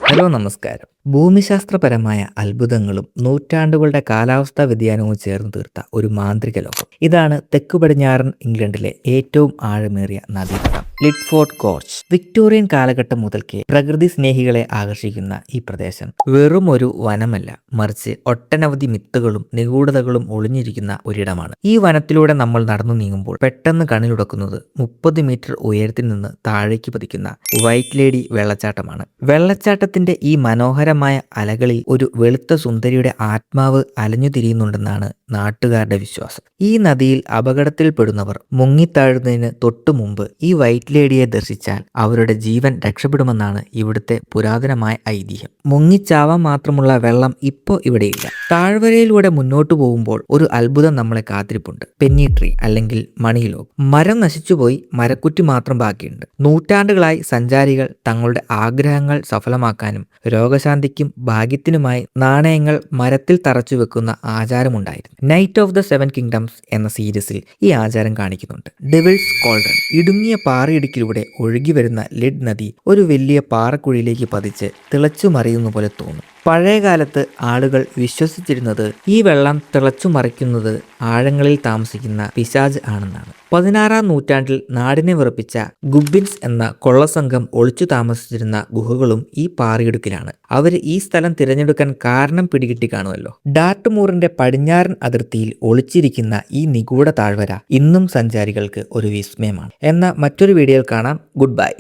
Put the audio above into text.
Hello നമസ്കാരം. ഭൂമിശാസ്ത്രപരമായ അത്ഭുതങ്ങളും നൂറ്റാണ്ടുകളുടെ കാലാവസ്ഥാ വ്യതിയാനവും ചേർന്ന് തീർത്ത ഒരു മാന്ത്രിക ലോകം. ഇതാണ് തെക്കു പടിഞ്ഞാറൻ ഇംഗ്ലണ്ടിലെ ഏറ്റവും ആഴമേറിയ നദീതടം ലിഡ്ഫോർഡ് ഗോർജ്. വിക്ടോറിയൻ കാലഘട്ടം മുതൽക്കേ പ്രകൃതി സ്നേഹികളെ ആകർഷിക്കുന്ന ഈ പ്രദേശം വെറും ഒരു വനമല്ല, മറിച്ച് ഒട്ടനവധി മിത്തുകളും നിഗൂഢതകളും ഒളിഞ്ഞിരിക്കുന്ന ഒരിടമാണ്. ഈ വനത്തിലൂടെ നമ്മൾ നടന്നു നീങ്ങുമ്പോൾ പെട്ടെന്ന് കണ്ണിലുടക്കുന്നത് 30 മീറ്റർ ഉയരത്തിൽ നിന്ന് താഴേക്ക് പതിക്കുന്ന വൈറ്റ് ലേഡി വെള്ളച്ചാട്ടമാണ്. വെള്ളച്ചാട്ടത്തിന്റെ ഈ മനോഹരമായ അലകളിൽ ഒരു വെളുത്ത സുന്ദരിയുടെ ആത്മാവ് അലഞ്ഞു തിരിയുന്നുണ്ടെന്നാണ് നാട്ടുകാരുടെ വിശ്വാസം. ഈ നദിയിൽ അപകടത്തിൽപ്പെടുന്നവർ മുങ്ങിത്താഴുന്നതിന് തൊട്ടു മുമ്പ് ഈ വൈറ്റ് ലേഡിയെ ദർശിച്ചാൽ അവരുടെ ജീവൻ രക്ഷപ്പെടുമെന്നാണ് ഇവിടുത്തെ പുരാതനമായ ഐതിഹ്യം. മുങ്ങിച്ചാവാൻ മാത്രമുള്ള വെള്ളം ഇപ്പോൾ ഇവിടെയില്ല. താഴ്വരയിലൂടെ മുന്നോട്ടു പോകുമ്പോൾ ഒരു അത്ഭുതം നമ്മളെ കാത്തിരിപ്പുണ്ട്. പെന്നി ട്രീ അല്ലെങ്കിൽ മണിലോഗ്. മരം നശിച്ചുപോയി, മരക്കുറ്റി മാത്രം ബാക്കിയുണ്ട്. നൂറ്റാണ്ടുകളായി സഞ്ചാരികൾ തങ്ങളുടെ ആഗ്രഹങ്ങൾ സഫലമാക്കാനും രോഗശാന്തിക്കും ഭാഗ്യത്തിനുമായി നാണയങ്ങൾ മരത്തിൽ തറച്ചു വെക്കുന്ന ആചാരമുണ്ടായിരുന്നു. നൈറ്റ് ഓഫ് ദ 7 കിങ്ഡംസ് എന്ന സീരീസിൽ ഈ ആചാരം കാണിക്കുന്നുണ്ട്. Devils cauldron. ഇടുങ്ങിയ പാറയിടുക്കിലൂടെ ഒഴുകി വരുന്ന ലെഡ് നദി ഒരു വലിയ പാറക്കുഴിയിലേക്ക് പതിച്ച് തിളച്ചു മറിയുന്ന പോലെ തോന്നും. പഴയകാലത്ത് ആളുകൾ വിശ്വസിച്ചിരുന്നത് ഈ വെള്ളം തിളച്ചു മറിക്കുന്നത് ആഴങ്ങളിൽ താമസിക്കുന്ന പിശാച് ആണെന്നാണ്. 16-ാം നൂറ്റാണ്ടിൽ നാടിനെ വിറപ്പിച്ച ഗുബിൻസ് എന്ന കൊള്ളസംഘം ഒളിച്ചു താമസിച്ചിരുന്ന ഗുഹകളും ഈ പാറയിടുക്കിലാണ്. അവർ ഈ സ്ഥലം തിരഞ്ഞെടുക്കാൻ കാരണം പിടികിട്ടി കാണുമല്ലോ. ഡാർട്ട്മൂറിന്റെ പടിഞ്ഞാറൻ അതിർത്തിയിൽ ഒളിച്ചിരിക്കുന്ന ഈ നിഗൂഢ താഴ്വര ഇന്നും സഞ്ചാരികൾക്ക് ഒരു വിസ്മയമാണ്. എന്ന മറ്റൊരു വീഡിയോയിൽ കാണാം. Good bye.